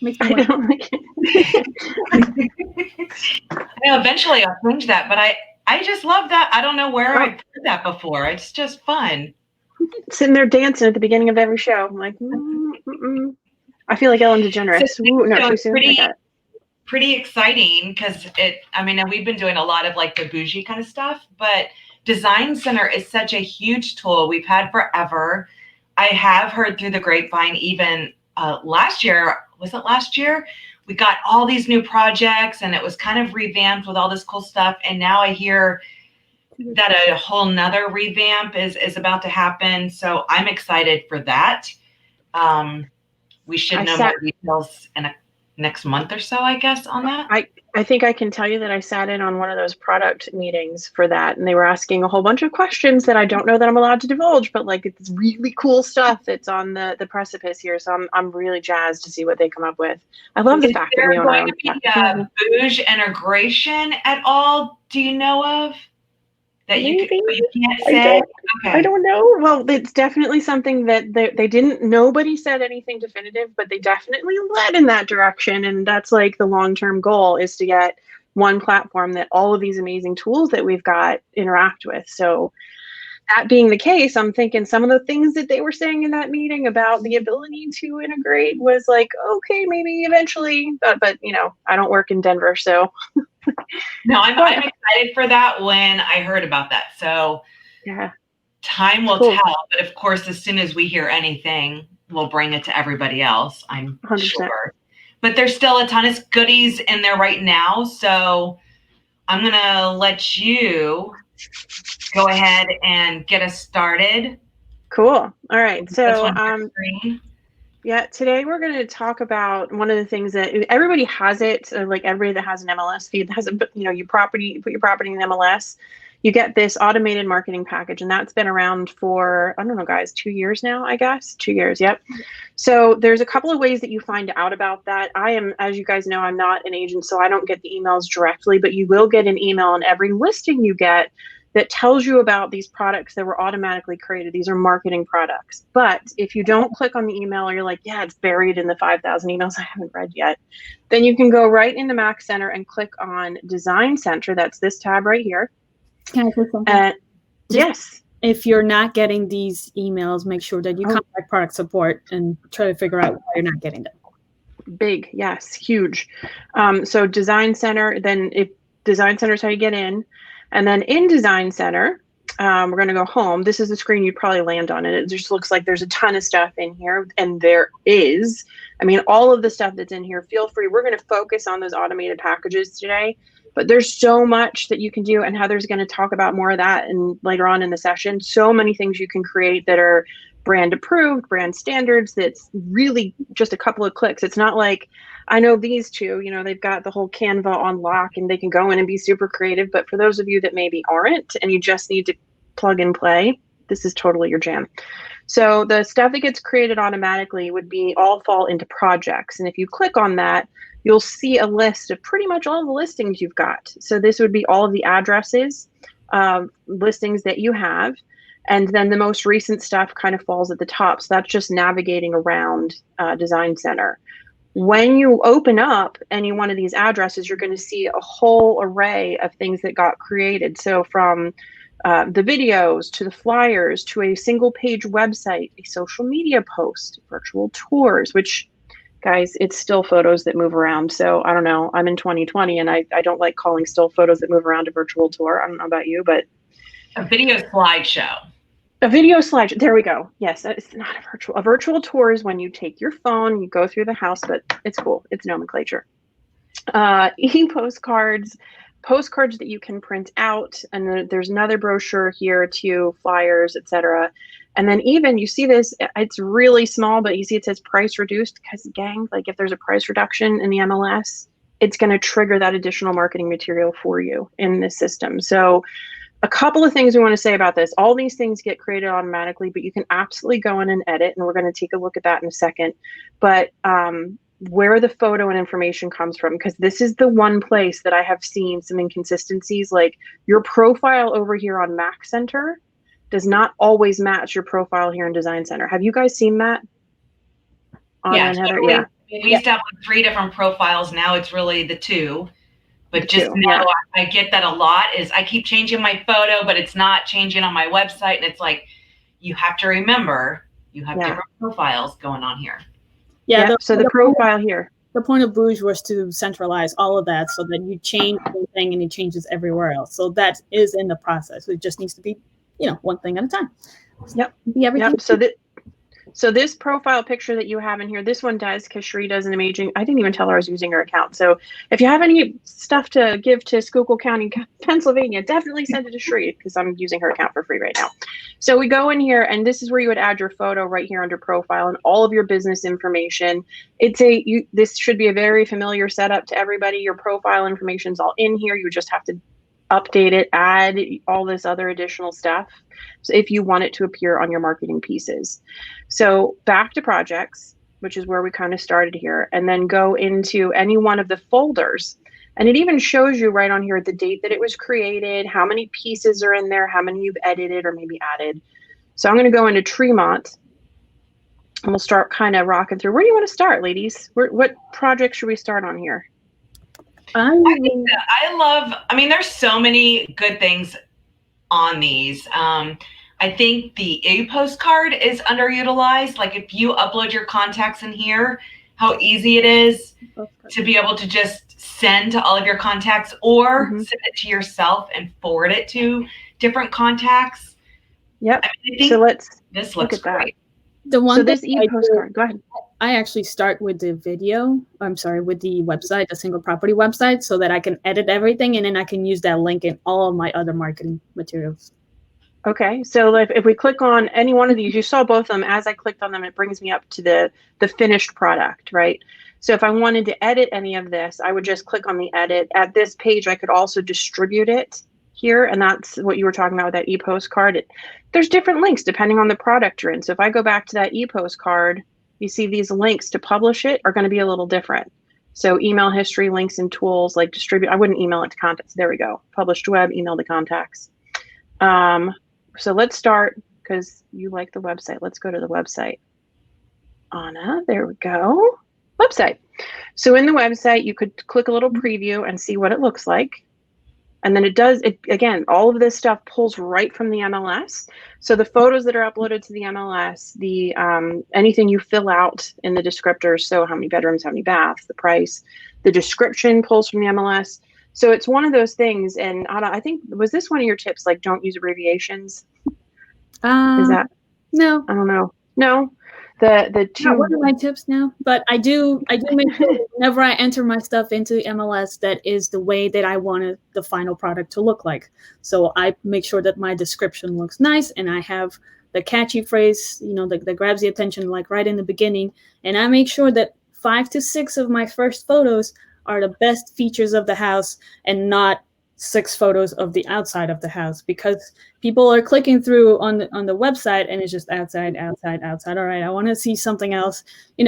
Makes me I want don't like it. I know eventually I'll change that, but I just love that. I don't know where I've heard that before. It's just fun. Sitting there dancing at the beginning of every show. I'm like, I feel like Ellen DeGeneres. So, Ooh, no, so too it's soon. pretty exciting because we've been doing a lot of like the bougie kind of stuff, but Design Center is such a huge tool we've had forever. I have heard through the grapevine, even last year, was it last year? We got all these new projects and it was kind of revamped with all this cool stuff. And now I hear that a whole nother revamp is about to happen. So I'm excited for that. We should know more details in next month or so, I guess, on that. I think I can tell you that I sat in on one of those product meetings for that, and they were asking a whole bunch of questions that I don't know that I'm allowed to divulge, but like it's really cool stuff that's on the precipice here. So I'm really jazzed to see what they come up with. I love the fact that we own our own. Is there going to be bougie integration at all? Do you know of? That you can't say? I don't know. Well, it's definitely something that they didn't, nobody said anything definitive, but they definitely led in that direction. And that's like the long-term goal, is to get one platform that all of these amazing tools that we've got interact with. So that being the case, I'm thinking some of the things that they were saying in that meeting about the ability to integrate was like, okay, maybe eventually, but you know, I don't work in Denver, so. No, I'm excited for that when I heard about that. So yeah, time will tell. But of course, as soon as we hear anything, we'll bring it to everybody else, I'm 100%. Sure. But there's still a ton of goodies in there right now. So I'm going to let you go ahead and get us started. Cool. All right. So, yeah, today we're going to talk about one of the things that everybody has it, like everybody that has an MLS feed has it, you know, you put your property in MLS, you get this automated marketing package, and that's been around for, I don't know, guys, 2 years now, I guess. 2 years. Yep. So there's a couple of ways that you find out about that. I am, as you guys know, I'm not an agent, so I don't get the emails directly, but you will get an email on every listing you get that tells you about these products that were automatically created. These are marketing products. But if you don't click on the email, or you're like, yeah, it's buried in the 5,000 emails I haven't read yet, then you can go right into Mac Center and click on Design Center. That's this tab right here. Can I say something? Yes. If you're not getting these emails, make sure that you contact product support and try to figure out why you're not getting them. Big, yes, huge. So Design Center, then if Design Center is how you get in. And then in Design Center, we're going to go home. This is the screen you'd probably land on, and it just looks like there's a ton of stuff in here. And there is, I mean, all of the stuff that's in here, feel free. We're going to focus on those automated packages today, but there's so much that you can do, and Heather's going to talk about more of that and later on in the session. So many things you can create that are brand approved, brand standards, that's really just a couple of clicks. It's not like, I know these two, you know, they've got the whole Canva on lock and they can go in and be super creative. But for those of you that maybe aren't and you just need to plug and play, this is totally your jam. So the stuff that gets created automatically would be all fall into projects. And if you click on that, you'll see a list of pretty much all the listings you've got. So this would be all of the addresses, listings that you have. And then the most recent stuff kind of falls at the top. So that's just navigating around Design Center. When you open up any one of these addresses, you're going to see a whole array of things that got created. So from the videos to the flyers to a single page website, a social media post, virtual tours, which, guys, it's still photos that move around. So I don't know. I'm in 2020 and I don't like calling still photos that move around a virtual tour. I don't know about you, but a video slideshow. A video slideshow. There we go. Yes, it's not a virtual. A virtual tour is when you take your phone, you go through the house, but it's cool. It's nomenclature. E-postcards, postcards that you can print out, and then there's another brochure here too, flyers, etc. And then even you see this, it's really small, but you see it says price reduced because, gang, like if there's a price reduction in the MLS, it's going to trigger that additional marketing material for you in this system. So a couple of things we want to say about this. All these things get created automatically, but you can absolutely go in and edit, and we're going to take a look at that in a second. But where the photo and information comes from, because this is the one place that I have seen some inconsistencies, like your profile over here on Mac Center does not always match your profile here in Design Center. Have you guys seen that? Yeah. Heather? Yeah. We used to have like 3 different profiles. Now it's really the 2. But just two, now I get that a lot is I keep changing my photo, but it's not changing on my website. And it's like, you have to remember you have different profiles going on here. Yeah. So the profile here. The point of Bouge was to centralize all of that so that you change one thing and it changes everywhere else. So that is in the process. It just needs to be, one thing at a time. Yep. Be everything. Yep. So this profile picture that you have in here, this one does, because Sheree does an amazing, I didn't even tell her I was using her account. So if you have any stuff to give to Schuylkill County, Pennsylvania, definitely send it to Sheree because I'm using her account for free right now. So we go in here and this is where you would add your photo right here under profile and all of your business information. This should be a very familiar setup to everybody. Your profile information is all in here. You just have to update it, add all this other additional stuff. So if you want it to appear on your marketing pieces. So back to projects, which is where we kind of started here, and then go into any one of the folders. And it even shows you right on here the date that it was created, how many pieces are in there, how many you've edited or maybe added. So I'm going to go into Tremont and we'll start kind of rocking through. Where do you want to start, ladies? What project should we start on here? I mean, there's so many good things on these. I think the e-postcard is underutilized. Like if you upload your contacts in here, how easy it is to be able to just send to all of your contacts or send it to yourself and forward it to different contacts. Yep. I mean, so this looks great. The one so this e-postcard, go ahead. I actually start with the with the website, the single property website, so that I can edit everything and then I can use that link in all of my other marketing materials. Okay, so if we click on any one of these, you saw both of them. As I clicked on them, it brings me up to the finished product, right? So if I wanted to edit any of this, I would just click on the edit. At this page, I could also distribute it here, and that's what you were talking about with that e-postcard. There's different links depending on the product you're in. So if I go back to that e-postcard, you see these links to publish it are going to be a little different. So email history, links and tools like distribute. I wouldn't email it to contacts. There we go. Published web, email to contacts. So let's start because you like the website. Let's go to the website. Anna, there we go. Website. So in the website, you could click a little preview and see what it looks like. And then again, all of this stuff pulls right from the MLS. So the photos that are uploaded to the MLS, anything you fill out in the descriptors, so how many bedrooms, how many baths, the price, the description pulls from the MLS. So it's one of those things. And Anna, I think, was this one of your tips? Like, don't use abbreviations? Is that? No. I don't know. No. The two. Not one of my tips now, but I do make sure whenever I enter my stuff into MLS, that is the way that I wanted the final product to look like. So I make sure that my description looks nice and I have the catchy phrase, that grabs the attention like right in the beginning. And I make sure that 5 to 6 of my first photos are the best features of the house and not 6 photos of the outside of the house, because people are clicking through on the website and it's just outside. All right, I want to see something else.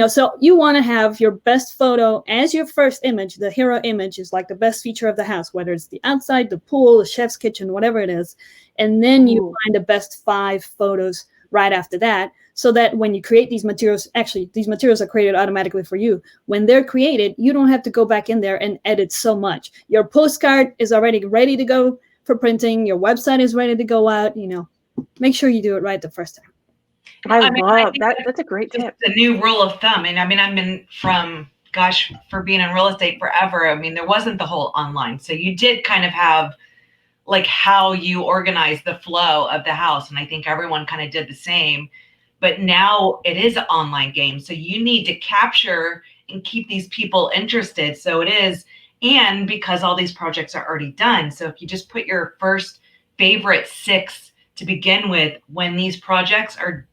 So you want to have your best photo as your first image. The hero image is like the best feature of the house, whether it's the outside, the pool, the chef's kitchen, whatever it is. And then you find the best 5 photos right after that, so that when you create these materials, actually these materials are created automatically for you. When they're created, you don't have to go back in there and edit so much. Your postcard is already ready to go for printing. Your website is ready to go out. Make sure you do it right the first time. I love that. That's a great tip. The new rule of thumb. And I mean, I've been for being in real estate forever. I mean, there wasn't the whole online. So you did kind of have like how you organize the flow of the house. And I think everyone kind of did the same. But now it is an online game. So you need to capture and keep these people interested. So it is, and because all these projects are already done. So if you just put your first favorite 6 to begin with, when these projects are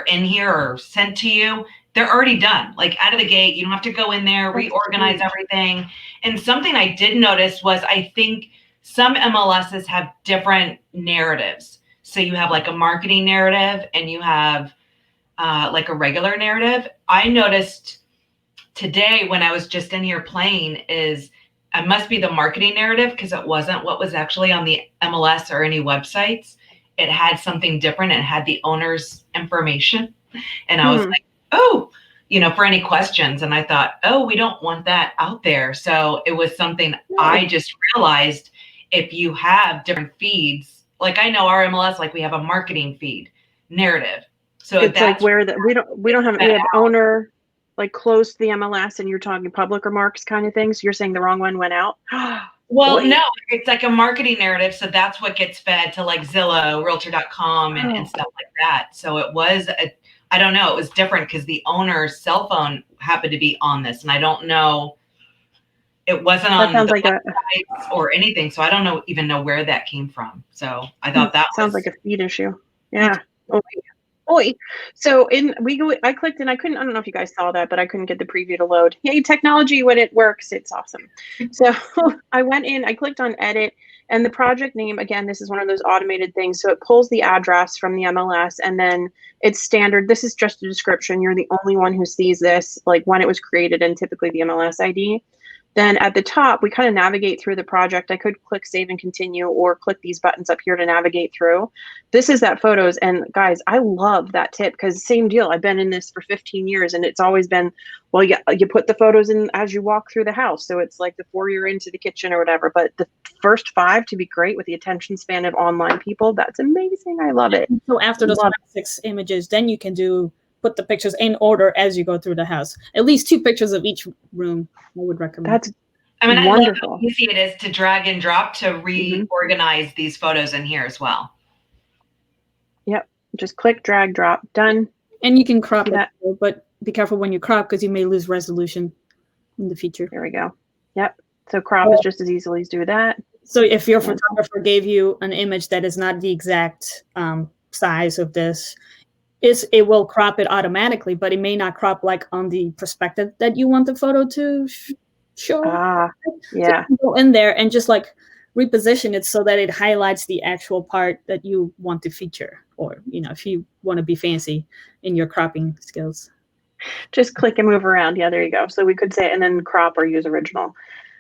in here or sent to you, they're already done. Like out of the gate, you don't have to go in there, reorganize everything. And something I did notice was I think some MLSs have different narratives. So you have like a marketing narrative and you have like a regular narrative. I noticed today when I was just in here playing it must be the marketing narrative, because it wasn't what was actually on the MLS or any websites. It had something different. It had the owner's information. And I was like, oh, for any questions. And I thought, oh, we don't want that out there. So it was something I just realized, if you have different feeds, like I know our MLS, like we have a marketing feed, narrative. So it's like where we don't have, we have owner, like close to the MLS, and you're talking public remarks kind of things. So you're saying the wrong one went out. Well, no, it's like a marketing narrative. So that's what gets fed to like Zillow, realtor.com and stuff like that. So it was, I don't know, it was different because the owner's cell phone happened to be on this. And I don't know, it wasn't on the websites or anything. So I don't even know where that came from. So I thought that sounds like a feed issue. Yeah. So I clicked and I don't know if you guys saw that, but I couldn't get the preview to load. Yay, technology, when it works, it's awesome. So I went in, I clicked on edit, and the project name, again, this is one of those automated things. So it pulls the address from the MLS, and then it's standard. This is just a description. You're the only one who sees this, like when it was created, and typically the MLS ID. Then at the top, we kind of navigate through the project. I could click save and continue, or click these buttons up here to navigate through. This is that photos. And guys, I love that tip because same deal. I've been in this for 15 years and it's always been, well, you put the photos in as you walk through the house. So it's like before you're into the kitchen or whatever, but the first 5 to be great with the attention span of online people. That's amazing. I love it. So after those 6 images, then you can put the pictures in order as you go through the house. At least 2 pictures of each room, I would recommend. That's wonderful. I love how easy it is to drag and drop to reorganize these photos in here as well. Yep. Just click, drag, drop, done. And you can crop it, but be careful when you crop because you may lose resolution in the future. There we go. Yep. So crop is just as easily as do that. So if your photographer gave you an image that is not the exact size of this, it will crop it automatically, but it may not crop like on the perspective that you want the photo to show. Yeah. So you can go in there and just like reposition it so that it highlights the actual part that you want to feature, or if you want to be fancy in your cropping skills. Just click and move around. Yeah, there you go. So we could say, and then crop or use original.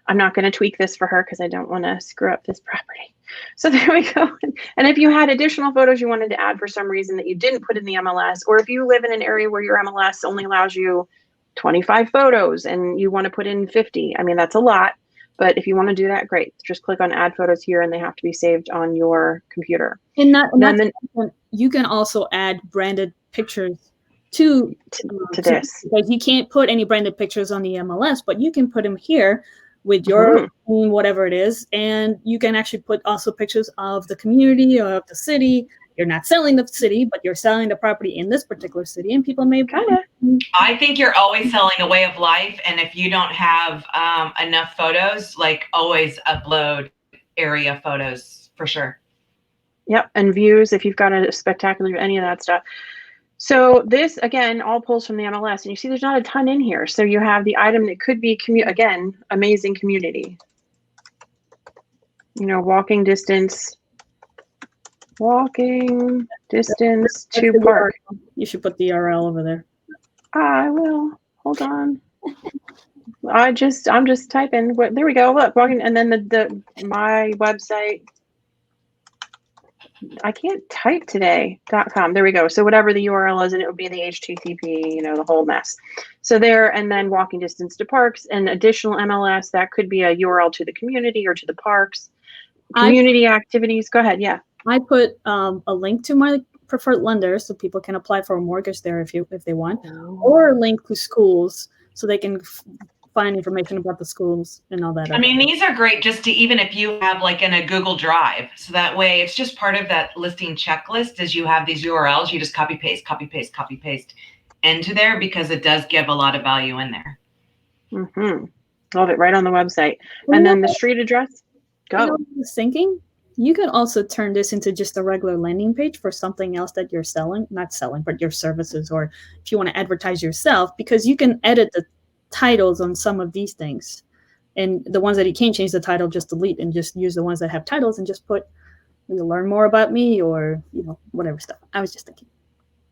I'm not going to tweak this for her because I don't want to screw up this property. So there we go. And if you had additional photos you wanted to add for some reason that you didn't put in the MLS, or if you live in an area where your MLS only allows you 25 photos and you want to put in 50, I mean, that's a lot. But if you want to do that, great. Just click on add photos here and they have to be saved on your computer. And you can also add branded pictures to this. Because you can't put any branded pictures on the MLS, but you can put them here with your whatever it is, and you can actually put also pictures of the community or of the city. You're not selling the city, but you're selling the property in this particular city, and people may I think you're always selling a way of life, and if you don't have enough photos, like always upload area photos for sure. Yep, and views if you've got a spectacular, any of that stuff. So this, again, all pulls from the MLS, and you see there's not a ton in here. So you have the item that could be, again, amazing community. Walking distance to park. You should put the URL over there. I will. Hold on. I'm just typing. There we go. Look, walking, and then my website. I can't type today.com. There we go. So whatever the URL is, and it would be the HTTP, the whole mess. So there, and then walking distance to parks and additional MLS. That could be a URL to the community or to the parks. Community activities. Go ahead. Yeah. I put a link to my preferred lender so people can apply for a mortgage there if they want, or a link to schools so they can find information about the schools and all that. I mean, these are great just to, even if you have like in a Google Drive, so that way it's just part of that listing checklist. As you have these URLs, you just copy paste into there, because it does give a lot of value in there. Love it. Right on the website. And then the street address. Go. I was thinking you can also turn this into just a regular landing page for something else that you're not selling, but your services, or if you want to advertise yourself, because you can edit the titles on some of these things, and the ones that you can't change the title, just delete and just use the ones that have titles and just put learn more about me, or whatever stuff. I was just thinking.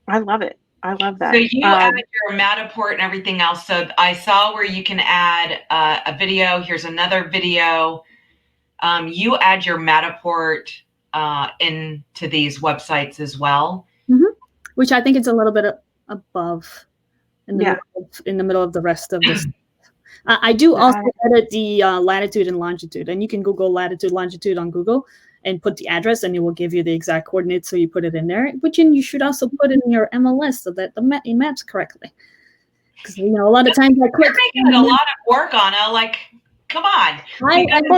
I love it. I love that. So you add your Matterport and everything else. So I saw where you can add a video. Here's another video. You add your Matterport into these websites as well. Which I think it's a little bit above in the Yeah. middle of the rest of this. I do also edit the latitude and longitude, and you can Google latitude, longitude on Google and put the address, and it will give you the exact coordinates. So you put it in there, but you should also put it in your MLS so that it maps correctly. Because a lot of times I click. You're making a lot of work, Anna. Like, come on.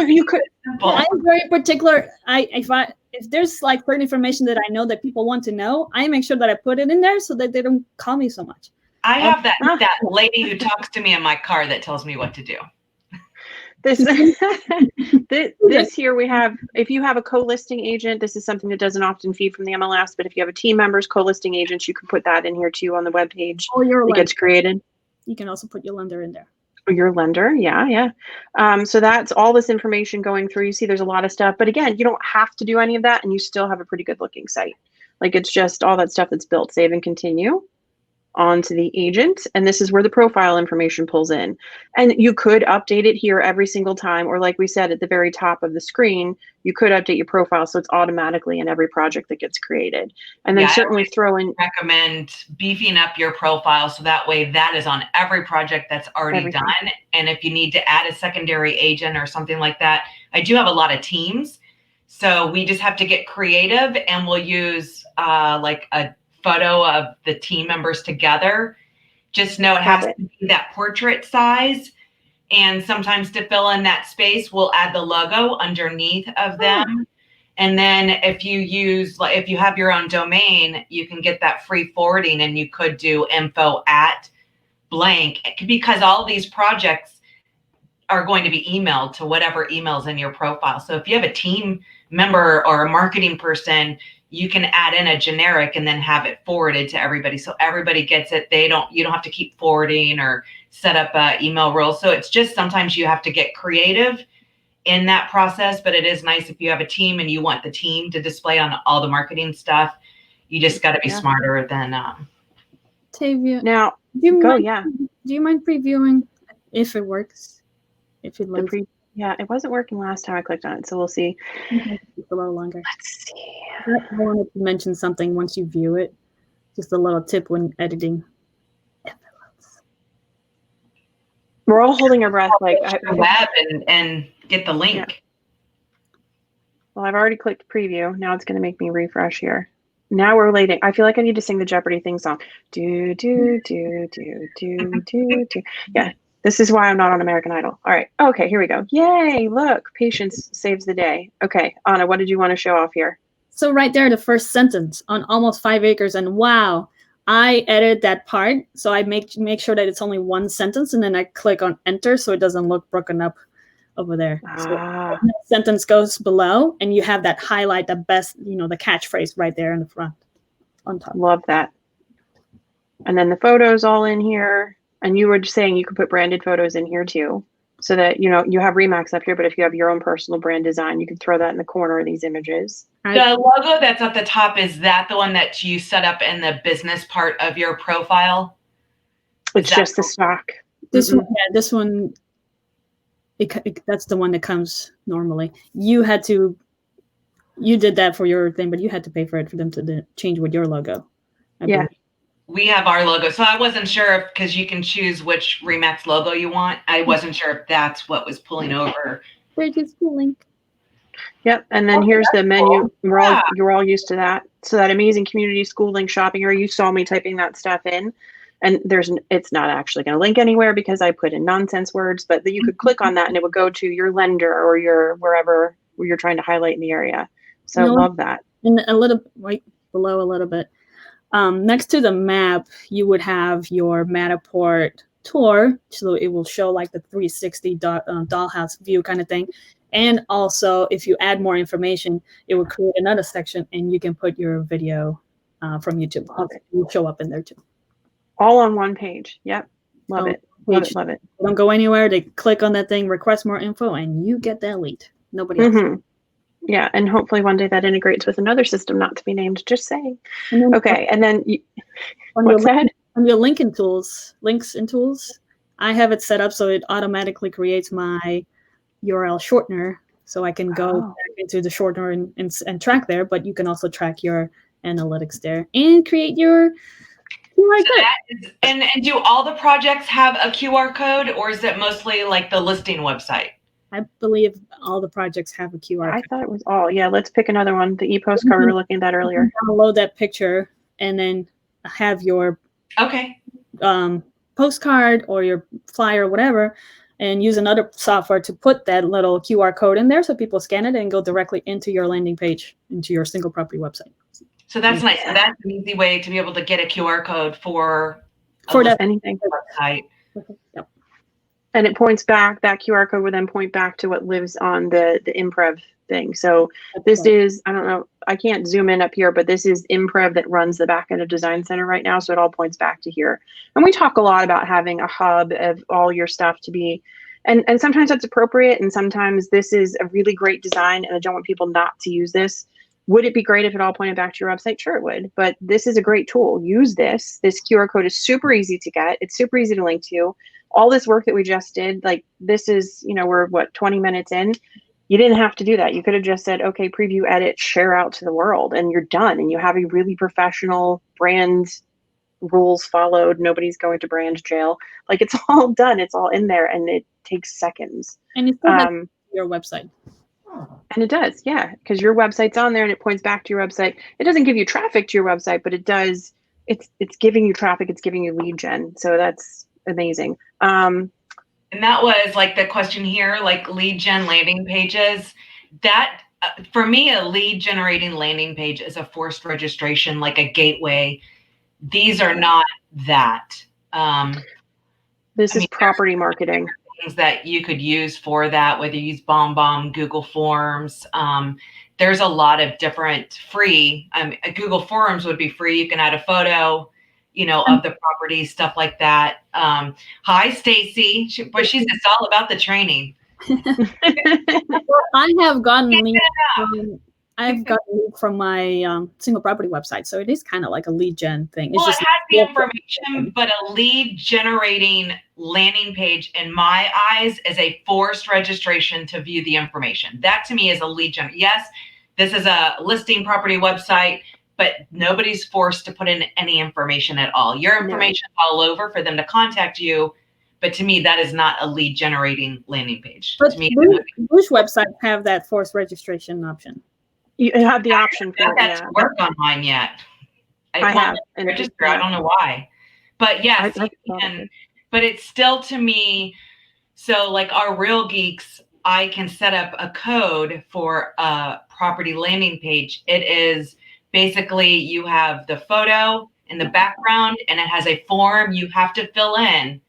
You could. I'm very particular. If there's like certain information that I know that people want to know, I make sure that I put it in there so that they don't call me so much. I have that lady who talks to me in my car that tells me what to do. This here we have, if you have a co-listing agent, this is something that doesn't often feed from the MLS, but if you have a team members, co-listing agents, you can put that in here too on the web page. It gets created. You can also put your lender in there. Your lender, yeah. So that's all this information going through. You see there's a lot of stuff, but again, you don't have to do any of that and you still have a pretty good looking site. Like it's just all that stuff that's built, save and continue onto the agent. And this is where the profile information pulls in. And you could update it here every single time, or like we said at the very top of the screen, you could update your profile so it's automatically in every project that gets created. And then certainly recommend beefing up your profile so that way that is on every project that's already done. And if you need to add a secondary agent or something like that, I do have a lot of teams. So we just have to get creative and we'll use like a photo of the team members together. Just know it has to be that portrait size. And sometimes to fill in that space, we'll add the logo underneath of them. And then if you have your own domain, you can get that free forwarding and you could do info@blank, because all of these projects are going to be emailed to whatever emails in your profile. So if you have a team member or a marketing person, you can add in a generic and then have it forwarded to everybody. So everybody gets it. You don't have to keep forwarding or set up email rules. So it's just sometimes you have to get creative in that process, but it is nice if you have a team and you want the team to display on all the marketing stuff. You just got to be smarter than Tavia. Now, do you mind previewing if it works? If you'd like. Yeah, it wasn't working last time I clicked on it, so we'll see. A little longer. Let's see. I wanted to mention something once you view it. Just a little tip when editing. We're all holding our breath, like web and get the link. Yeah. Well, I've already clicked preview. Now it's going to make me refresh here. Now we're waiting. I feel like I need to sing the Jeopardy theme song. Do do do do do do do. Yeah. This is why I'm not on American Idol. All right. Okay, here we go. Yay, look, patience saves the day. Okay, Anna, what did you want to show off here? So right there, the first sentence, on almost 5 acres. And wow, I edited that part. So I make sure that it's only one sentence. And then I click on enter so it doesn't look broken up over there. So the sentence goes below and you have that highlight, the best, the catchphrase right there in the front on top. Love that. And then the photos all in here. And you were just saying you could put branded photos in here too, so that, you have Remax up here, but if you have your own personal brand design, you can throw that in the corner of these images. The logo that's at the top, is that the one that you set up in the business part of your profile? It's just the stock. This one, that's the one that comes normally. You did that for your thing, but you had to pay for it for them to change with your logo. I believe. We have our logo. So I wasn't sure because you can choose which Remax logo you want. I wasn't sure if that's what was pulling over. They're just pulling. Yep. And then here's the menu. Cool. You're all used to that. So that amazing community, schooling, shopping area, you saw me typing that stuff in. And it's not actually going to link anywhere because I put in nonsense words, but you could click on that and it would go to your lender or your wherever you're trying to highlight in the area. So love that. And a little right below a little bit. Next to the map, you would have your Matterport tour. So it will show like the 360 dollhouse view kind of thing. And also, if you add more information, it will create another section and you can put your video from YouTube. Okay. It will show up in there too. All on one page. Yep. Love it. Love it. Don't go anywhere. They click on that thing, request more info, and you get that lead. Nobody else. Yeah, and hopefully one day that integrates with another system not to be named, just saying. Okay, and then what's that? On your links and tools, I have it set up so it automatically creates my URL shortener so I can go back into the shortener and track there, but you can also track your analytics there and create your QR So code. that is, and do all the projects have a QR code, or is it mostly like the listing website? I believe all the projects have a QR I code. thought it was all. Yeah, let's pick another one. The e-postcard we were looking at that earlier. Download that picture and then have your Okay. postcard or your flyer or whatever, and use another software to put that little QR code in there so people scan it and go directly into your landing page, into your single property website. So that's nice. So that's an easy way to be able to get a QR code for that anything. website. Yep. And it points back, that QR code would then point back to what lives on the Imprev thing. So this is, I don't know, I can't zoom in up here, but this is Imprev that runs the back end of Design Center right now. So it all points back to here. And we talk a lot about having a hub of all your stuff to be, and sometimes that's appropriate. And sometimes this is a really great design and I don't want people not to use this. Would it be great if it all pointed back to your website? Sure, it would. But this is a great tool. Use this. This QR code is super easy to get. It's super easy to link to. All this work that we just did, like this is, you know, we're what, 20 minutes in? You didn't have to do that. You could have just said, okay, preview, edit, share out to the world, and you're done. And you have a really professional brand, rules followed. Nobody's going to brand jail. Like it's all done. It's all in there and it takes seconds. And it's on your website. And it does, yeah, because your website's on there and it points back to your website. It doesn't give you traffic to your website, but it does. It's giving you traffic. It's giving you lead gen. So that's amazing. And that was like the question here, like lead gen landing pages. That for me, a lead generating landing page is a forced registration, like a gateway. These are not that. This is property marketing. Things that you could use for that, whether you use BombBomb, Google Forms. There's a lot of different free. Google Forms would be free. You can add a photo, you know, of the property, stuff like that. Hi, Stacy. She's just all about the training. I have gotten lead from my single property website, so it is kind of like a lead gen thing. It's Well, just it has the information, but a lead generating landing page, in my eyes, is a forced registration to view the information. That to me is a lead gen. Yes, this is a listing property website, but nobody's forced to put in any information at all. Your information is all over for them to contact you. But to me, that is not a lead generating landing page. But to me, Bush websites have that forced registration option. You have the option for it. That's work on mine yet. I have register. I don't know why, but yes, you can. But it's still to me. So like our Real Geeks, I can set up a code for a property landing page. It is basically you have the photo in the background, and it has a form you have to fill in,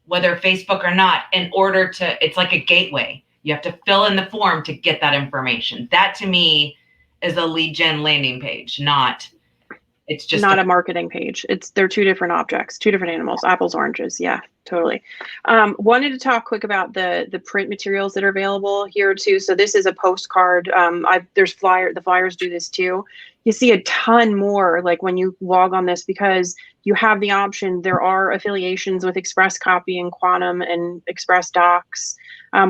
whether Facebook or not, in order to. It's like a gateway. You have to fill in the form to get that information. That to me is a lead gen landing page, not. It's just not a marketing page. They're two different objects, two different animals, apples, oranges. Yeah, totally. Wanted to talk quick about the print materials that are available here too. So this is a postcard. There's the flyers do this too. You see a ton more like when you log on this because you have the option. There are affiliations with Express Copy and Quantum and Express Docs.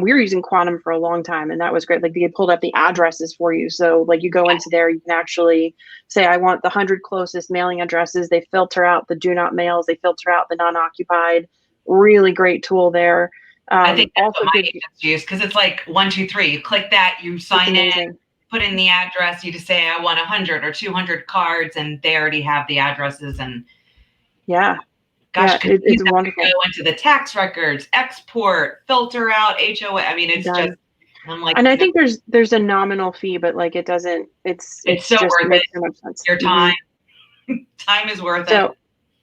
We were using Quantum for a long time and that was great. Like they pulled up the addresses for you. So like you go into there, you can actually say, I want the 100 closest mailing addresses. They filter out the do not mails. They filter out the non-occupied. Really great tool there. I think that's also what my agents use because it's like 1, 2, 3. You click that, you sign in, put in the address. You just say, I want 100 or 200 cards, and they already have the addresses. And yeah, gosh, yeah, it's wonderful. Go into the tax records, export, filter out HOA. I mean, it's just. I'm like, and I think there's a nominal fee, but like it doesn't. It's so just worth makes it. so much sense. Your time, time is worth it.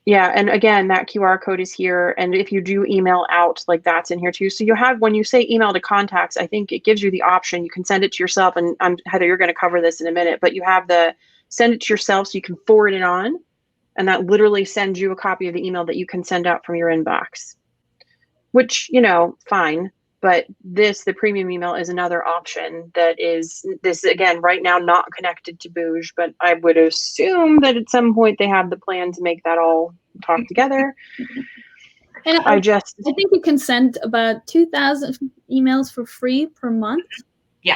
Yeah, and again, that QR code is here. And if you do email out, like that's in here too. So you have, when you say email to contacts, I think it gives you the option. You can send it to yourself. And Heather, you're going to cover this in a minute, but you have the send it to yourself so you can forward it on. And that literally sends you a copy of the email that you can send out from your inbox, which, you know, fine. But the premium email is another option that is this, again, right now, not connected to Booge, but I would assume that at some point they have the plan to make that all talk together. And I think you can send about 2,000 emails for free per month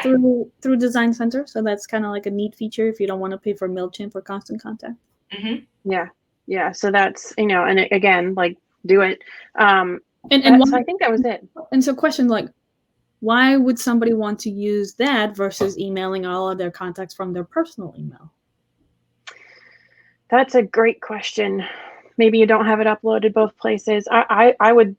through Design Center. So that's kind of like a neat feature if you don't want to pay for MailChimp or Constant Contact. Mm-hmm. Yeah. Yeah. So that's, and again, like do it. And So I think that was it. And so question, like, why would somebody want to use that versus emailing all of their contacts from their personal email? That's a great question. Maybe you don't have it uploaded both places. I would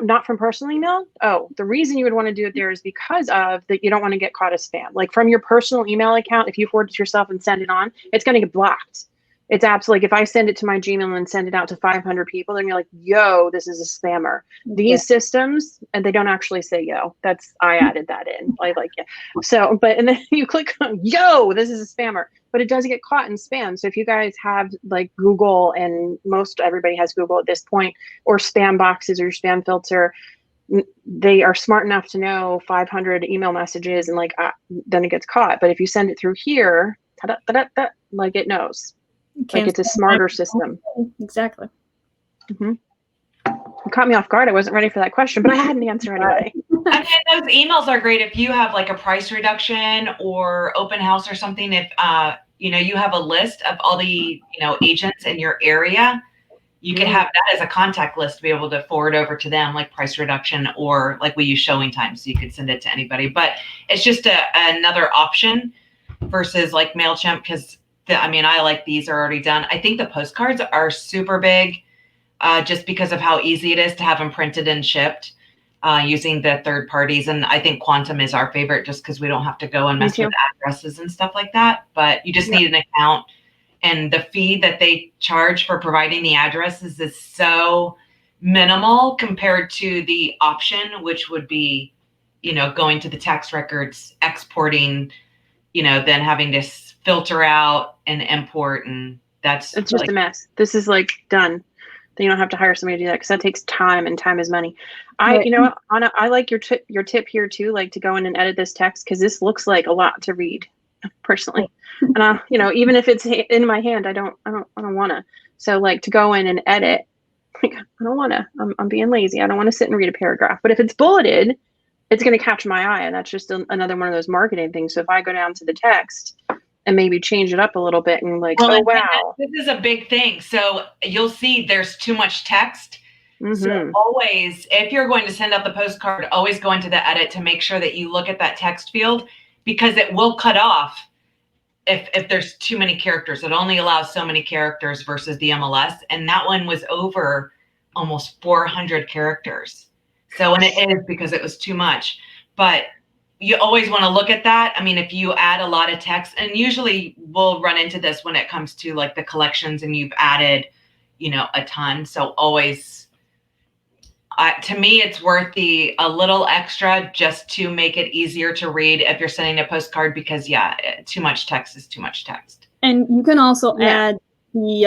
not from personal email. Oh, the reason you would want to do it there is because of that you don't want to get caught as spam. Like from your personal email account, if you forward it yourself and send it on, it's going to get blocked. It's absolutely like if I send it to my Gmail and send it out to 500 people, then you're like, yo, this is a spammer. These systems, and they don't actually say yo. I added that in. I like it. So, and then you click on yo, this is a spammer, but it does get caught in spam. So if you guys have like Google, and most everybody has Google at this point, or spam boxes or your spam filter, they are smart enough to know 500 email messages and then it gets caught. But if you send it through here, like it knows. Like it's a smarter system. Exactly. Mm-hmm. You caught me off guard. I wasn't ready for that question, but I had an answer anyway. I mean, those emails are great if you have like a price reduction or open house or something. If you have a list of all the agents in your area, you can have that as a contact list to be able to forward over to them, like price reduction, or like we use showing time, so you could send it to anybody. But it's just another option versus like MailChimp, because I like these are already done. I think the postcards are super big just because of how easy it is to have them printed and shipped using the third parties. And I think Quantum is our favorite just because we don't have to go and mess with addresses and stuff like that. But you just need an account. And the fee that they charge for providing the addresses is so minimal compared to the option, which would be, going to the tax records, exporting, then having to filter out and import, and it's just a mess. This is like done. Then you don't have to hire somebody to do that because that takes time, and time is money. You know what, Anna, I like your tip here too, like to go in and edit this text because this looks like a lot to read, personally. And even if it's in my hand, I don't want to. So like to go in and edit, like I don't want to. I'm being lazy. I don't want to sit and read a paragraph. But if it's bulleted, it's going to catch my eye, and that's just another one of those marketing things. So if I go down to the text and maybe change it up a little bit and oh wow, this is a big thing. So you'll see there's too much text. Mm-hmm. So always, if you're going to send out the postcard, always go into the edit to make sure that you look at that text field, because it will cut off if there's too many characters. It only allows so many characters versus the MLS, and that one was over almost 400 characters. So, and it is because it was too much, but you always want to look at that. I mean, if you add a lot of text, and usually we'll run into this when it comes to like the collections and you've added, a ton. So always, to me, it's worth a little extra just to make it easier to read if you're sending a postcard, because too much text is too much text. And you can also add the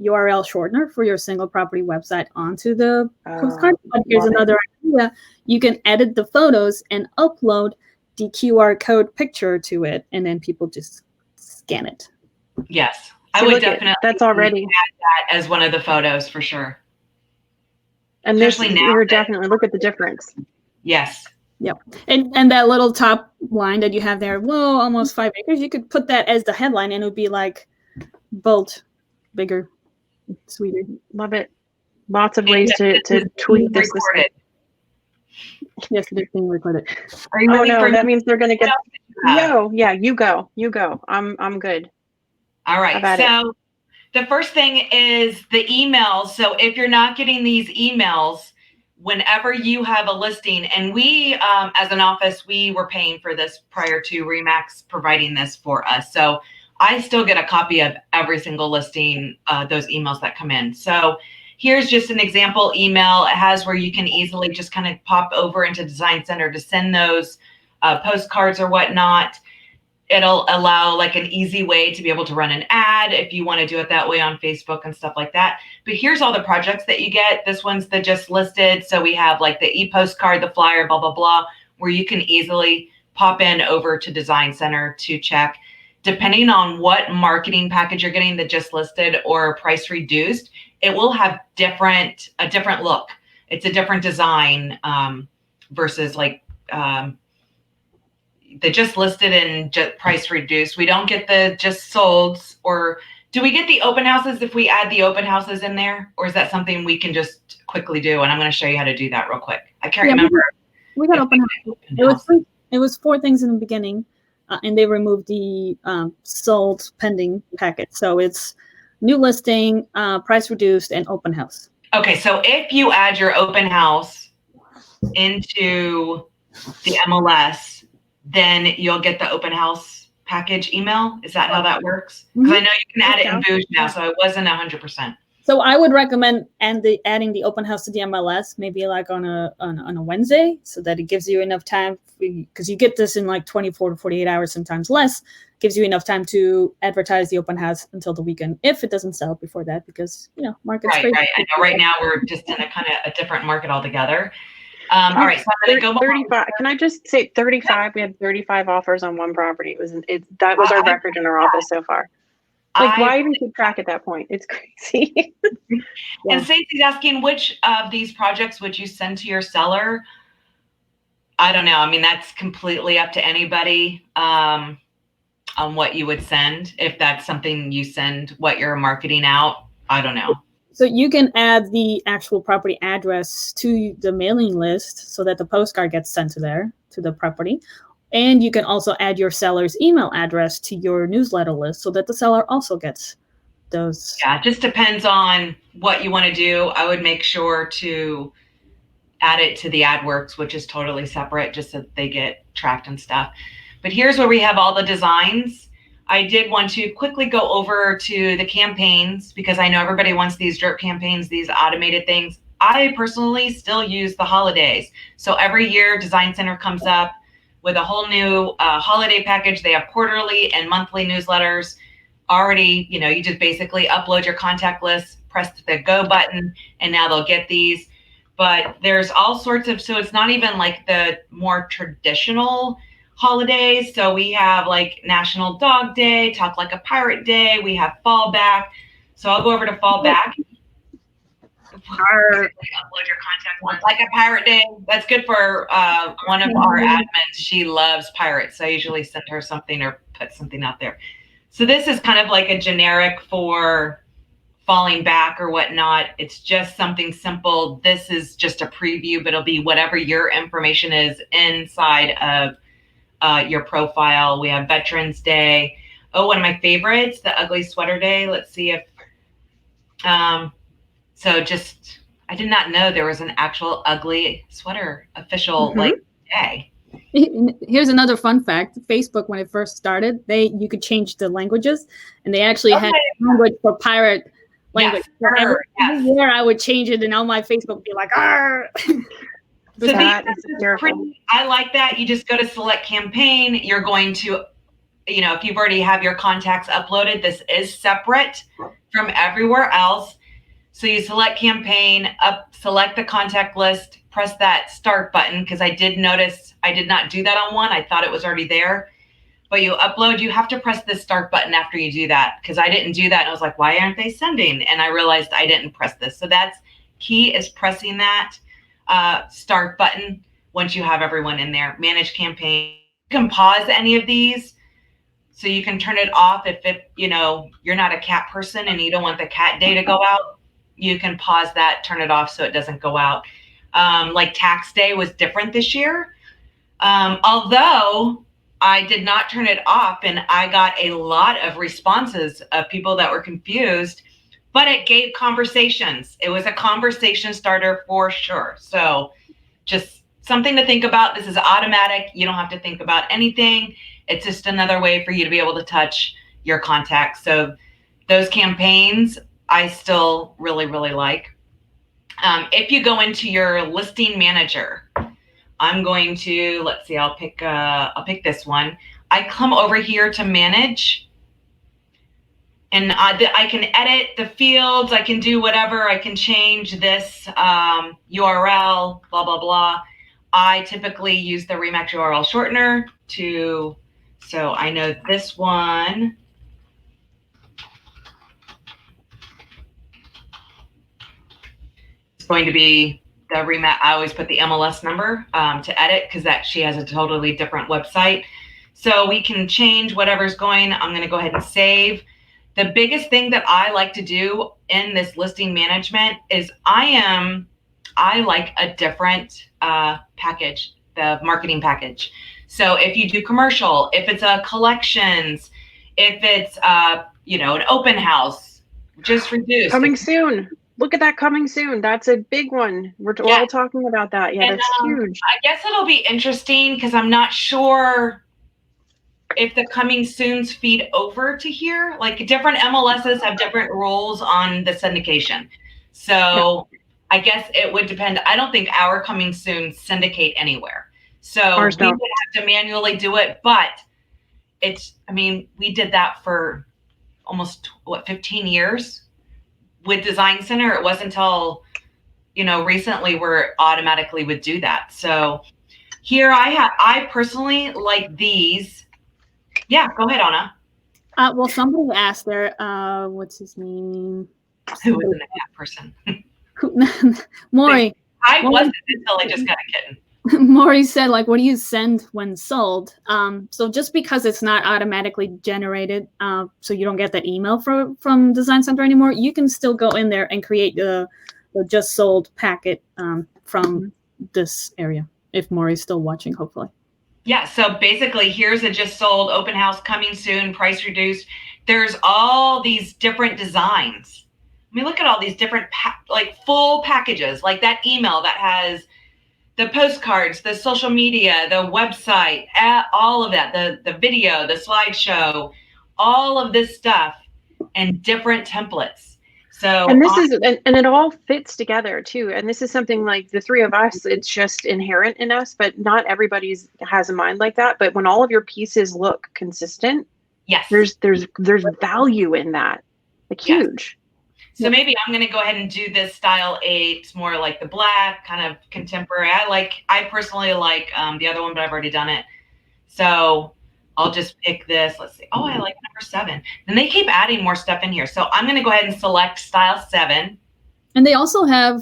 URL shortener for your single property website onto the postcard. But here's another idea. You can edit the photos and upload the QR code picture to it, and then people just scan it. Yes. I would definitely that's already add that as one of the photos for sure. And especially now, you're definitely look at the difference. Yes. Yep. And that little top line that you have there, whoa, almost 5 acres. You could put that as the headline, and it would be like bold, bigger, sweeter. Love it. Lots of ways to tweet this. Yes, they're being recorded. Are you ready that means they're going to get. You go. I'm good. All right. So the first thing is the emails. So if you're not getting these emails, whenever you have a listing, and we, as an office, we were paying for this prior to Remax providing this for us. So I still get a copy of every single listing, those emails that come in. So here's just an example email. It has where you can easily just kind of pop over into Design Center to send those postcards or whatnot. It'll allow like an easy way to be able to run an ad if you want to do it that way on Facebook and stuff like that. But here's all the projects that you get. This one's the just listed. So we have like the e-postcard, the flyer, blah, blah, blah, where you can easily pop in over to Design Center to check. Depending on what marketing package you're getting, the just listed or price reduced, it will have a different look. It's a different design versus like the just listed and just price reduced. We don't get the just sold or Do we get the open houses if we add the open houses in there? Or is that something we can just quickly do? And I'm going to show you how to do that real quick. I can't remember. We got open house. It was 4 things in the beginning, and they removed the sold pending packet. So it's new listing, price reduced, and open house. Okay, so if you add your open house into the MLS, then you'll get the open house package email. Is that how that works? Because I know you can add it in Boost now, so I wasn't 100%. So I would recommend adding the open house to the MLS, maybe like on a Wednesday, so that it gives you enough time, because you get this in like 24 to 48 hours, sometimes less. Gives you enough time to advertise the open house until the weekend, if it doesn't sell before that, because market's crazy. Right. I know right now we're just in a kind of a different market altogether. All right, so I'm going to go 35. Can I just say 35? Yeah. We had 35 offers on one property. That was our record in our office so far. Like, why even keep track at that point? It's crazy. And Stacey's asking, which of these projects would you send to your seller? I don't know. I mean, that's completely up to anybody on what you would send. If that's something you send, what you're marketing out, I don't know. So you can add the actual property address to the mailing list so that the postcard gets sent to the property. And you can also add your seller's email address to your newsletter list so that the seller also gets those. Yeah, it just depends on what you want to do. I would make sure to add it to the AdWorks, which is totally separate, just so that they get tracked and stuff. But here's where we have all the designs. I did want to quickly go over to the campaigns, because I know everybody wants these drip campaigns, these automated things. I personally still use the holidays. So every year Design Center comes up with a whole new holiday package. They have quarterly and monthly newsletters already. You just basically upload your contact list, press the go button, and now they'll get these. But there's all sorts of, so it's not even like the more traditional holidays. So we have like National Dog Day, Talk Like a Pirate Day. We have Fall Back. So I'll go over to Fall Back. Upload your contact list. Like a Pirate Day. That's good for one of our admins. She loves pirates. So I usually send her something or put something out there. So this is kind of like a generic for falling back or whatnot. It's just something simple. This is just a preview, but it'll be whatever your information is inside of your profile. We have Veterans Day. Oh, one of my favorites, the Ugly Sweater Day. Let's see if, so just, I did not know there was an actual ugly sweater official day. Here's another fun fact. Facebook, when it first started, you could change the languages, and they actually had language for pirate language. Yes, every year I would change it, and on my Facebook would be like, "Arr!" So that is pretty, I like that. You just go to select campaign. You're going to, if you've already have your contacts uploaded, this is separate from everywhere else. So you select campaign, select the contact list, press that start button, because I did notice I did not do that on one. I thought it was already there. But you upload, you have to press the start button after you do that, because I didn't do that. And I was like, why aren't they sending? And I realized I didn't press this. So that's key, is pressing that start button once you have everyone in there. Manage campaign. You can pause any of these. So you can turn it off if you're not a cat person and you don't want the cat day to go out. You can pause that, turn it off so it doesn't go out. Like tax day was different this year. Although I did not turn it off, and I got a lot of responses of people that were confused, but it gave conversations. It was a conversation starter for sure. So just something to think about. This is automatic. You don't have to think about anything. It's just another way for you to be able to touch your contacts. So those campaigns, I still really, really like. If you go into your listing manager, I'm going to, let's see, I'll pick this one. I come over here to manage, and I can edit the fields. I can do whatever. I can change this URL, blah, blah, blah. I typically use the Remax URL shortener so I know this one. Going to be the Remax. I always put the MLS number to edit, because she has a totally different website. So we can change whatever's going. I'm going to go ahead and save. The biggest thing that I like to do in this listing management is I like a different package, the marketing package. So if you do commercial, if it's a collections, if it's an open house, just reduced. Coming soon. Look at that, coming soon. That's a big one. We're all talking about that. Yeah, that's huge. I guess it'll be interesting because I'm not sure if the coming soons feed over to here. Like different MLSs have different rules on the syndication. So I guess it would depend. I don't think our coming soon syndicate anywhere. So we would have to manually do it, but we did that for almost 15 years with Design Center. It wasn't until, recently where automatically would do that. So here I personally like these. Yeah, go ahead, Anna. Well, somebody asked there, what's his name? Who was an cat person? Maury. I wasn't until I just got a kitten. Maury said, like, what do you send when sold? So just because it's not automatically generated, so you don't get that email from Design Center anymore, you can still go in there and create the just sold packet from this area, if Maury's still watching, hopefully. Yeah, so basically here's a just sold open house coming soon, price reduced. There's all these different designs. I mean, look at all these different full packages, like that email that has the postcards, the social media, the website, all of that, the video, the slideshow, all of this stuff and different templates. So and it all fits together too. And this is something like the three of us, it's just inherent in us, but not everybody's has a mind like that. But when all of your pieces look consistent, yes, there's value in that, like huge. So maybe I'm going to go ahead and do this style 8, more like the black, kind of contemporary. I personally like the other one, but I've already done it. So I'll just pick this. Let's see. Oh, I like number 7. And they keep adding more stuff in here. So I'm going to go ahead and select style 7. And they also have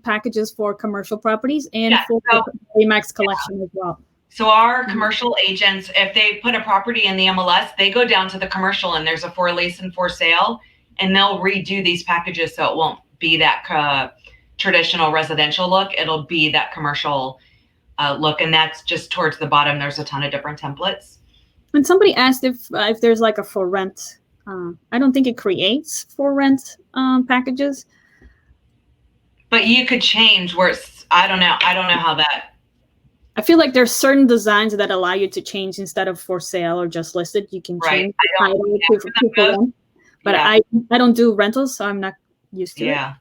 packages for commercial properties and for the Remax collection as well. So our commercial agents, if they put a property in the MLS, they go down to the commercial and there's a for lease and for sale. And they'll redo these packages so it won't be that traditional residential look. It'll be that commercial look. And that's just towards the bottom. There's a ton of different templates. And somebody asked if there's like a for rent. I don't think it creates for rent packages. But you could change where it's, I don't know how that. I feel like there's certain designs that allow you to change instead of for sale or just listed. You can change the title to for rent. But I don't do rentals, so I'm not used to it. Yeah.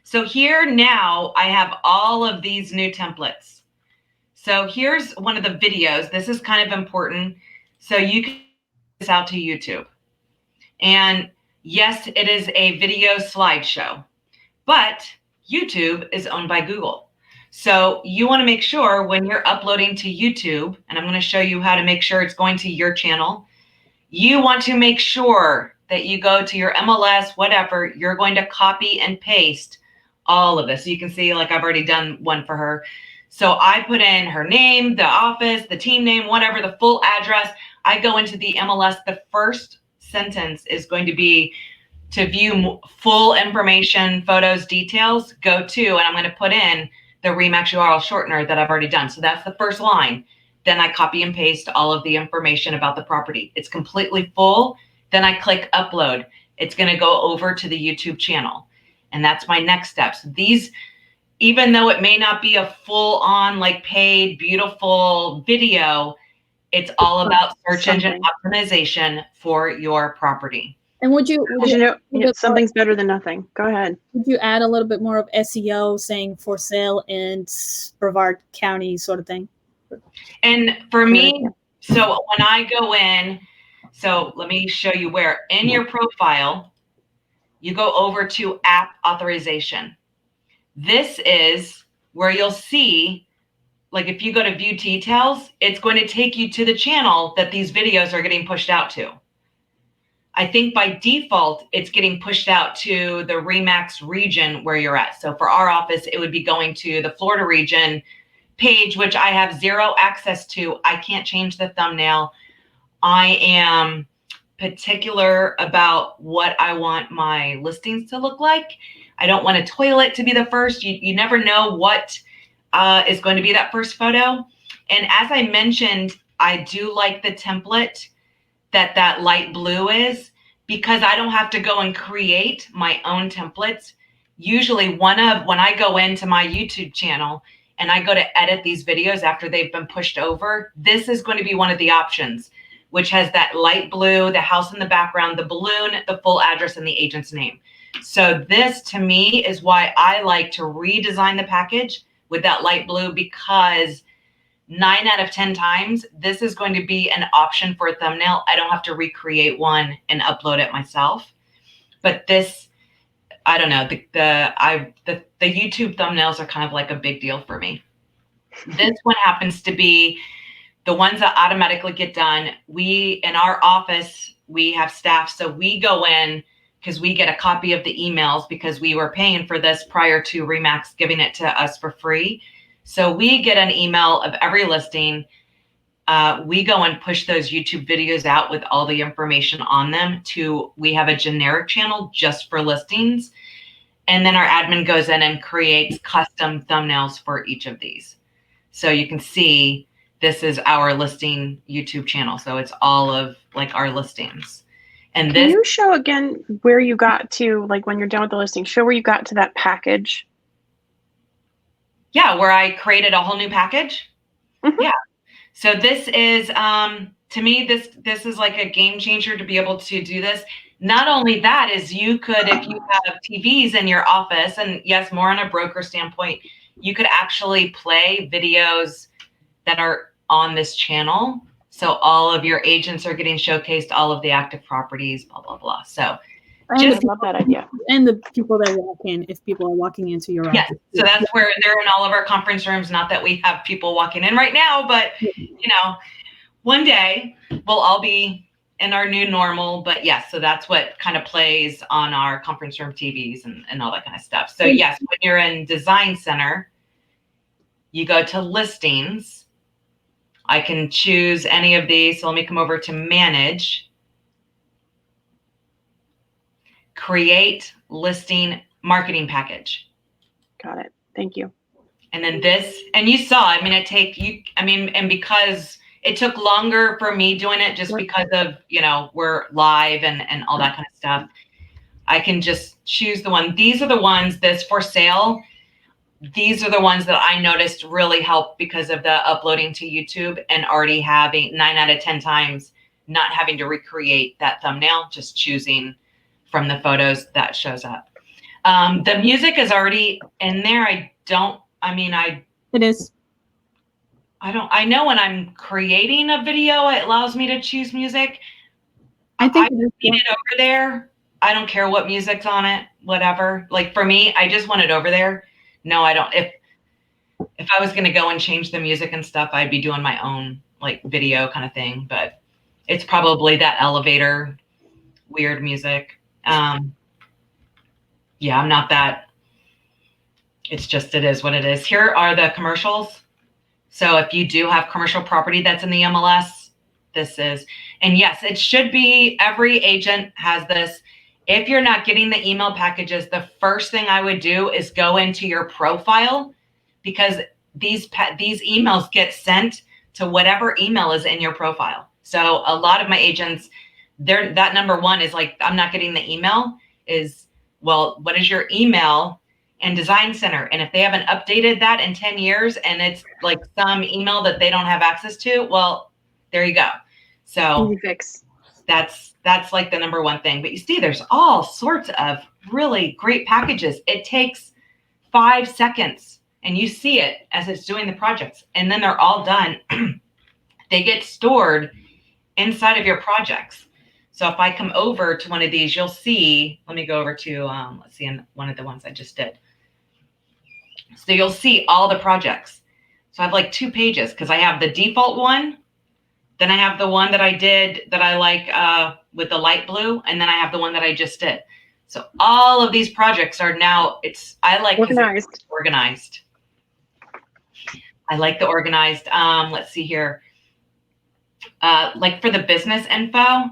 So here now I have all of these new templates. So here's one of the videos. This is kind of important. So you can put this out to YouTube. And yes, it is a video slideshow, but YouTube is owned by Google. So you want to make sure when you're uploading to YouTube, and I'm going to show you how to make sure it's going to your channel, you want to make sure that you go to your MLS, whatever, you're going to copy and paste all of this. So you can see, like, I've already done one for her. So I put in her name, the office, the team name, whatever, the full address. I go into the MLS. The first sentence is going to be to view full information, photos, details, go to, and I'm going to put in the Remax URL shortener that I've already done. So that's the first line. Then I copy and paste all of the information about the property. It's completely full. Then I click upload. It's going to go over to the YouTube channel. And that's my next steps. These, even though it may not be a full on like paid, beautiful video, it's all about search engine optimization for your proprety. And would you something's better than nothing? Go ahead. Would you add a little bit more of SEO saying for sale in Brevard County sort of thing? And for me, so when I go in, so let me show you where in your profile, you go over to app authorization. This is where you'll see, like if you go to view details, it's going to take you to the channel that these videos are getting pushed out to. I think by default, it's getting pushed out to the Remax region where you're at. So for our office, it would be going to the Florida region page, which I have zero access to. I can't change the thumbnail. I am particular about what I want my listings to look like. I don't want a toilet to be the first. You never know what is going to be that first photo. And as I mentioned, I do like the template that light blue is, because I don't have to go and create my own templates. Usually when I go into my YouTube channel and I go to edit these videos after they've been pushed over, this is going to be one of the options, which has that light blue, the house in the background, the balloon, the full address, and the agent's name. So this, to me, is why I like to redesign the package with that light blue, because 9 out of 10 times, this is going to be an option for a thumbnail. I don't have to recreate one and upload it myself. But this, I don't know, the YouTube thumbnails are kind of like a big deal for me. This one happens to be the ones that automatically get done. In our office, we have staff, so we go in because we get a copy of the emails because we were paying for this prior to Remax giving it to us for free. So we get an email of every listing. We go and push those YouTube videos out with all the information on them we have a generic channel just for listings. And then our admin goes in and creates custom thumbnails for each of these. So you can see this is our listing YouTube channel. So it's all of like our listings. And Can you show again where you got to, like when you're done with the listing, show where you got to that package? Yeah, where I created a whole new package. Mm-hmm. Yeah. So this is, to me, this is like a game changer to be able to do this. Not only that is you could, if you have TVs in your office, and yes, more on a broker standpoint, you could actually play videos that are on this channel. So all of your agents are getting showcased, all of the active properties, blah, blah, blah. So I love that idea. And the people that walk in, if people are walking into your office. So that's where they're in all of our conference rooms. Not that we have people walking in right now, but one day we'll all be in our new normal. But yes, so that's what kind of plays on our conference room TVs and all that kind of stuff. So yes, when you're in Design Center, you go to listings. I can choose any of these. So let me come over to manage. Create listing marketing package. Got it. Thank you. And then this, and you saw, and because it took longer for me doing it just because of, we're live and all that kind of stuff. I can just choose the one. These are the ones that's for sale. These are the ones that I noticed really help because of the uploading to YouTube and already having 9 out of 10 times not having to recreate that thumbnail, just choosing from the photos that shows up. The music is already in there. It is. I know when I'm creating a video, it allows me to choose music. I think it over there. I don't care what music's on it, whatever. Like for me, I just want it over there. No, I don't. If I was going to go and change the music and stuff, I'd be doing my own like video kind of thing, but it's probably that elevator weird music. Yeah, I'm not that. It's just, it is what it is. Here are the commercials. So if you do have commercial property that's in the MLS, this is, and yes, it should be, every agent has this. If you're not getting the email packages, the first thing I would do is go into your profile, because these emails get sent to whatever email is in your profile. So a lot of my agents, that number one is like, I'm not getting the email, is, well, what is your email in Design Center? And if they haven't updated that in 10 years and it's like some email that they don't have access to, well, there you go. So easy fix. That's like the number one thing. But you see, there's all sorts of really great packages. It takes 5 seconds and you see it as it's doing the projects, and then they're all done. They get stored inside of your projects. So if I come over to one of these, you'll see, let me go over to, let's see, in one of the ones I just did. So you'll see all the projects. So I have like 2 pages because I have the default one. Then I have the one that I did that I like with the light blue. And then I have the one that I just did. So all of these projects are now, I like organized. Organized. I like the organized. Let's see here. Like for the business info,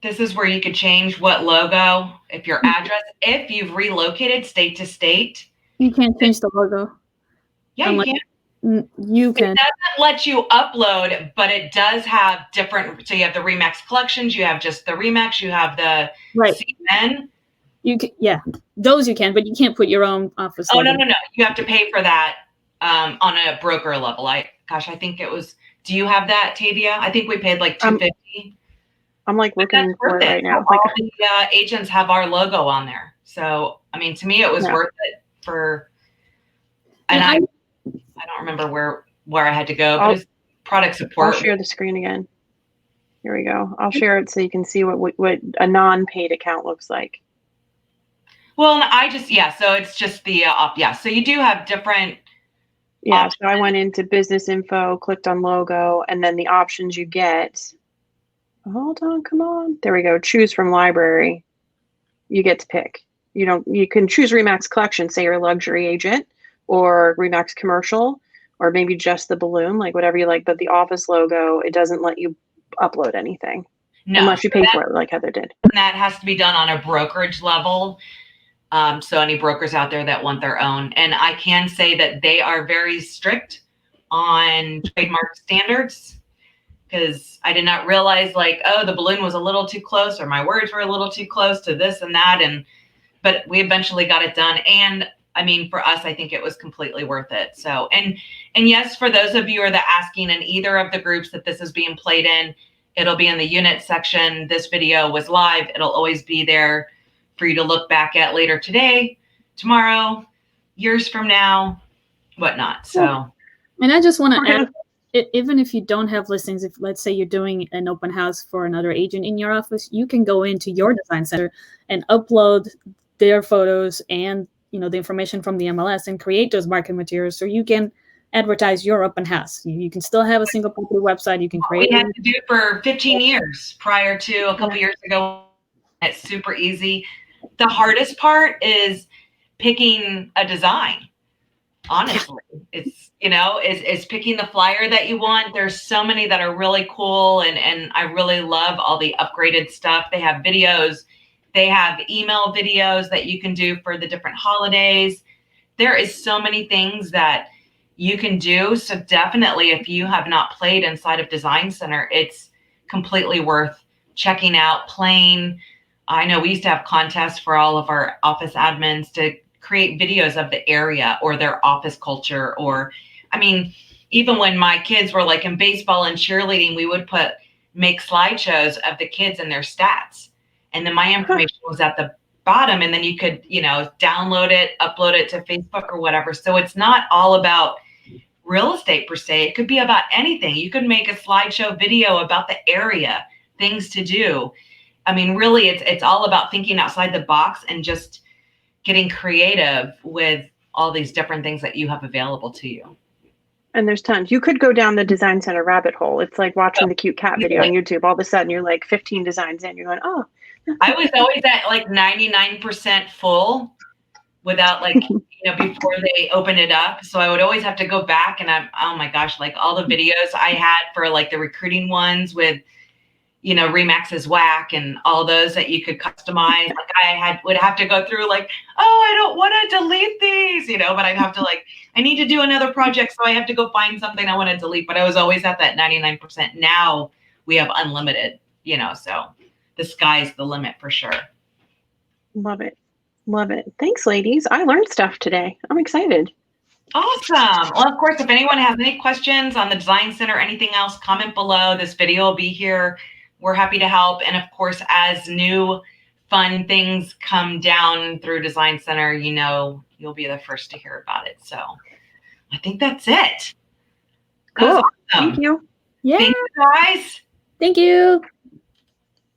This is where you could change what logo, if your address, if you've relocated state to state. You can't change the logo. Yeah, you can. You can. It doesn't let you upload, but it does have different. So you have the Remax collections, you have just the Remax, you have the CN. You can, yeah, those you can, but you can't put your own office. Oh, no. You have to pay for that on a broker level. I think it was. Do you have that, Tavia? I think we paid like $250. I'm like looking for it right now. All the agents have our logo on there. So, I mean, to me, it was worth it for. And I don't remember where I had to go, but it's product support. I'll share the screen again. Here we go. I'll share it so you can see what a non-paid account looks like. Well, so it's just the so you do have different. Yeah, so I went into business info, clicked on logo, and then the options you get. Hold on, come on. There we go. Choose from library. You get to pick. You can choose Remax collection, say you're a luxury agent, or Remax commercial, or maybe just the balloon, like whatever you like. But the office logo, it doesn't let you upload anything unless you pay for it, like Heather did. That has to be done on a brokerage level. So any brokers out there that want their own, and I can say that they are very strict on trademark standards, because I did not realize the balloon was a little too close, or my words were a little too close to this and that. But we eventually got it done. And I mean, for us, I think it was completely worth it. So, and yes, for those of you who are asking in either of the groups that this is being played in, it'll be in the unit section. This video was live. It'll always be there for you to look back at later today, tomorrow, years from now, whatnot. So, and I just want to add, even if you don't have listings, if let's say you're doing an open house for another agent in your office, you can go into your design center and upload their photos and the information from the MLS and create those marketing materials so you can advertise your open house. You can still have a single property website. You can create. We had to do it for 15 years prior to a couple years ago. It's super easy. The hardest part is picking a design. Honestly, it's is picking the flyer that you want. There's so many that are really cool, and I really love all the upgraded stuff. They have videos, they have email videos that you can do for the different holidays. There is so many things that you can do. So definitely, if you have not played inside of Design Center, it's completely worth checking out, playing. I know we used to have contests for all of our office admins to create videos of the area or their office culture. Or, I mean, even when my kids were like in baseball and cheerleading, we would make slideshows of the kids and their stats. And then my information was at the bottom, and then you could, download it, upload it to Facebook or whatever. So it's not all about real estate per se. It could be about anything. You could make a slideshow video about the area, things to do. I mean, really, it's all about thinking outside the box and just getting creative with all these different things that you have available to you. And there's tons. You could go down the Design Center rabbit hole. It's like watching the cute cat video on YouTube. All of a sudden, you're like 15 designs in. You're going, oh. I was always at like 99% full without before they open it up. So I would always have to go back, and oh my gosh, like all the videos I had for like the recruiting ones with, Remax's whack and all those that you could customize. Like I would have to go through like, oh, I don't want to delete these, but I'd have to I need to do another project. So I have to go find something I want to delete, but I was always at that 99%. Now we have unlimited, so the sky's the limit for sure. Love it. Love it. Thanks, ladies. I learned stuff today. I'm excited. Awesome. Well, of course, if anyone has any questions on the Design Center, anything else, comment below. This video will be here. We're happy to help. And of course, as new fun things come down through Design Center, you'll be the first to hear about it. So I think that's it. Cool. Awesome. Thank you. Yeah. Thank you, guys. Thank you.